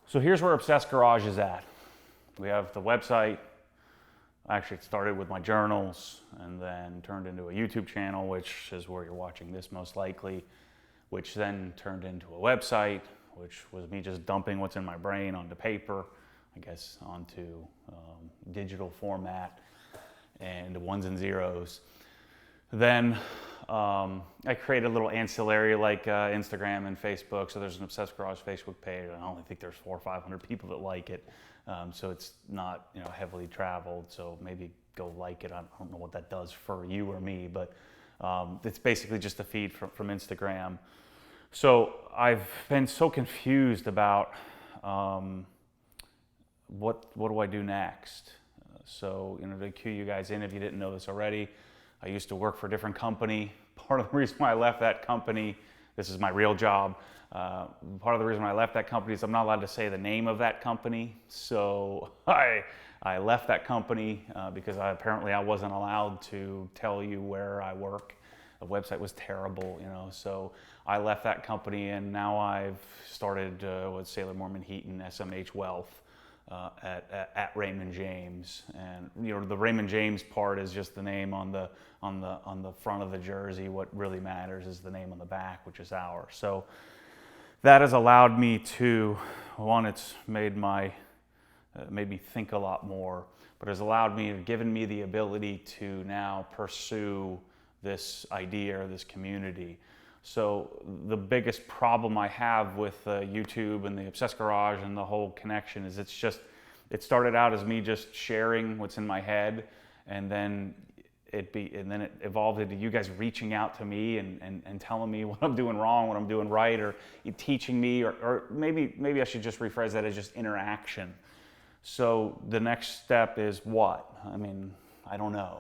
So here's where Obsessed Garage is at. We have the website. Actually, it started with my journals and then turned into a YouTube channel, which is where you're watching this most likely, which then turned into a website, which was me just dumping what's in my brain onto paper, I guess onto digital format and ones and zeros. Then I created a little ancillary like Instagram and Facebook. So there's an Obsessed Garage Facebook page. I only think there's 400 or 500 people that like it. So it's not heavily traveled. So maybe go like it. I don't know what that does for you or me, but it's basically just a feed from Instagram. So I've been so confused about what do I do next? So to cue you guys in, if you didn't know this already, I used to work for a different company. Part of the reason why I left that company, this is my real job, part of the reason why I left that company is I'm not allowed to say the name of that company. So I left that company because apparently I wasn't allowed to tell you where I work. The website was terrible, so I left that company, and now I've started with Sailor Mormon Heat and SMH Wealth. At Raymond James, and the Raymond James part is just the name on the front of the jersey. What really matters is the name on the back, which is ours. So that has allowed me to, one, it's made me think a lot more, but has given me the ability to now pursue this idea or this community. So the biggest problem I have with YouTube and the Obsessed Garage and the whole connection is it started out as me just sharing what's in my head, and then it evolved into you guys reaching out to me and telling me what I'm doing wrong, what I'm doing right, or teaching me, or maybe I should just rephrase that as just interaction. So the next step is what? I don't know.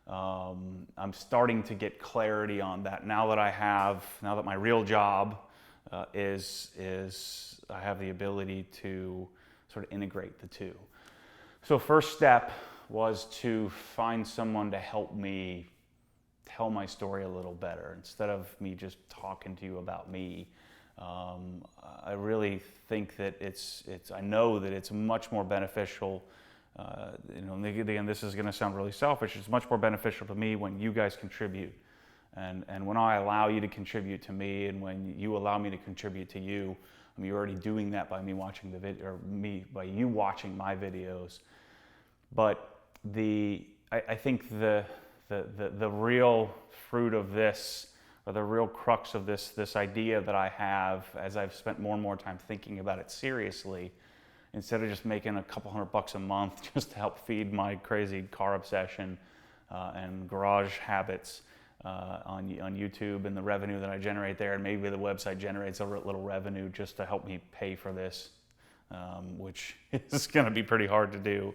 I'm starting to get clarity on that now that my real job is I have the ability to sort of integrate the two. So first step was to find someone to help me tell my story a little better instead of me just talking to you about me. I really think that I know that it's much more beneficial. Again, this is going to sound really selfish. It's much more beneficial to me when you guys contribute, and when I allow you to contribute to me, and when you allow me to contribute to you. You're already doing that by me watching the video, or by you watching my videos. But I think the real fruit of this, or the real crux of this idea that I have, as I've spent more and more time thinking about it seriously, instead of just making a couple $100 a month just to help feed my crazy car obsession and garage habits on YouTube, and the revenue that I generate there, and maybe the website generates a little revenue just to help me pay for this, which is going to be pretty hard to do.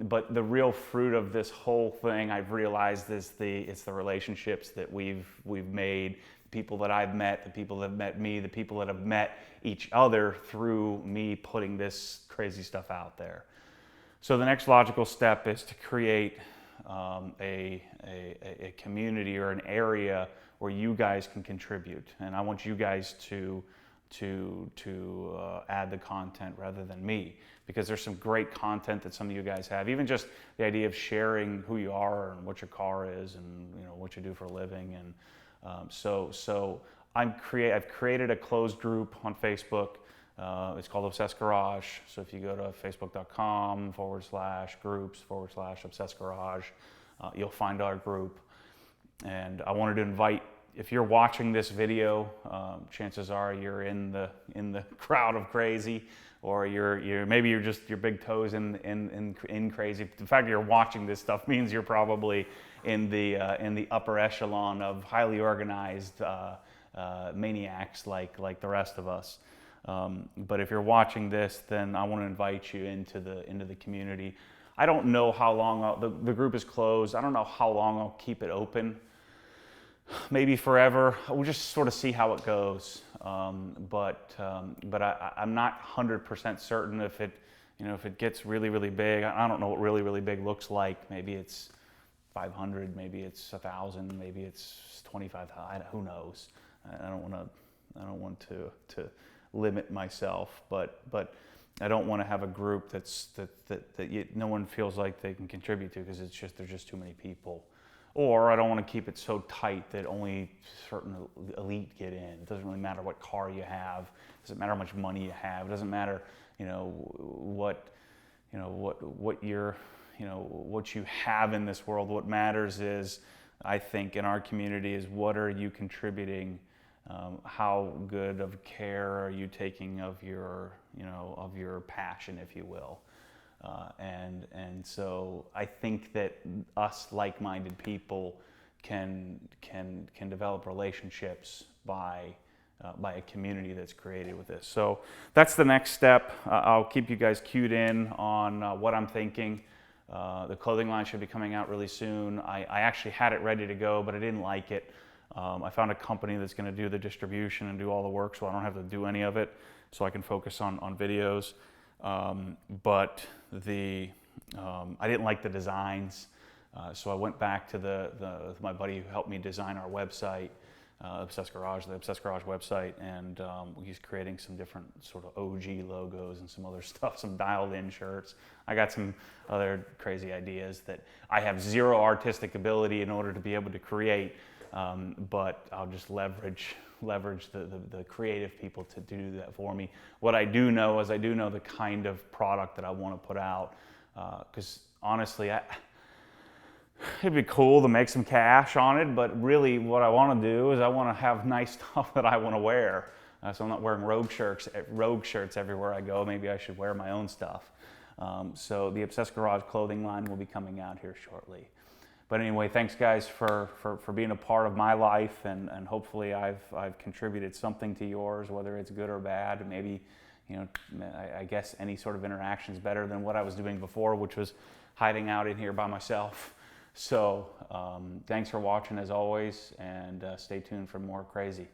But the real fruit of this whole thing, I've realized, it's the relationships that we've made, people that I've met, the people that have met me, the people that have met each other through me putting this crazy stuff out there. So the next logical step is to create a community or an area where you guys can contribute, and I want you guys to add the content rather than me, because there's some great content that some of you guys have. Even just the idea of sharing who you are and what your car is, and what you do for a living, and so I've created a closed group on Facebook. It's called Obsessed Garage. So if you go to facebook.com/groups/Obsessed Garage, you'll find our group. And I wanted to invite, if you're watching this video, chances are you're in the crowd of crazy, or you're just your big toes in crazy. The fact that you're watching this stuff means you're probably in the upper echelon of highly organized maniacs like the rest of us. But if you're watching this, then I want to invite you into the community. I don't know how long the group is closed. I don't know how long I'll keep it open. Maybe forever. We'll just sort of see how it goes. But I'm not 100% certain if it gets really, really big. I don't know what really, really big looks like. Maybe it's 500. Maybe it's 1,000. Maybe it's 25. Who knows? I don't want to limit myself, but I don't want to have a group no one feels like they can contribute to, because there's just too many people. Or I don't want to keep it so tight that only certain elite get in. It doesn't really matter what car you have. It doesn't matter how much money you have. It doesn't matter, what you have in this world. What matters is, I think, in our community, is what are you contributing? How good of care are you taking of your passion, if you will? And so I think that us like-minded people can develop relationships by a community that's created with this. So that's the next step. I'll keep you guys cued in on what I'm thinking. The clothing line should be coming out really soon. I actually had it ready to go, but I didn't like it. I found a company that's going to do the distribution and do all the work, so I don't have to do any of it, so I can focus on videos. But I didn't like the designs, so I went back to my buddy who helped me design our website, the Obsessed Garage website, and he's creating some different sort of OG logos and some other stuff, some dialed-in shirts. I got some other crazy ideas that I have zero artistic ability in order to be able to create, but I'll just leverage the creative people to do that for me. What I do know is I do know the kind of product that I want to put out, because honestly, it'd be cool to make some cash on it, but really what I want to do is I want to have nice stuff that I want to wear. So I'm not wearing rogue shirts everywhere I go. Maybe I should wear my own stuff. So the Obsessed Garage clothing line will be coming out here shortly. But anyway, thanks guys for being a part of my life, and hopefully I've contributed something to yours, whether it's good or bad. Maybe, I guess any sort of interaction is better than what I was doing before, which was hiding out in here by myself. So thanks for watching as always, and stay tuned for more crazy.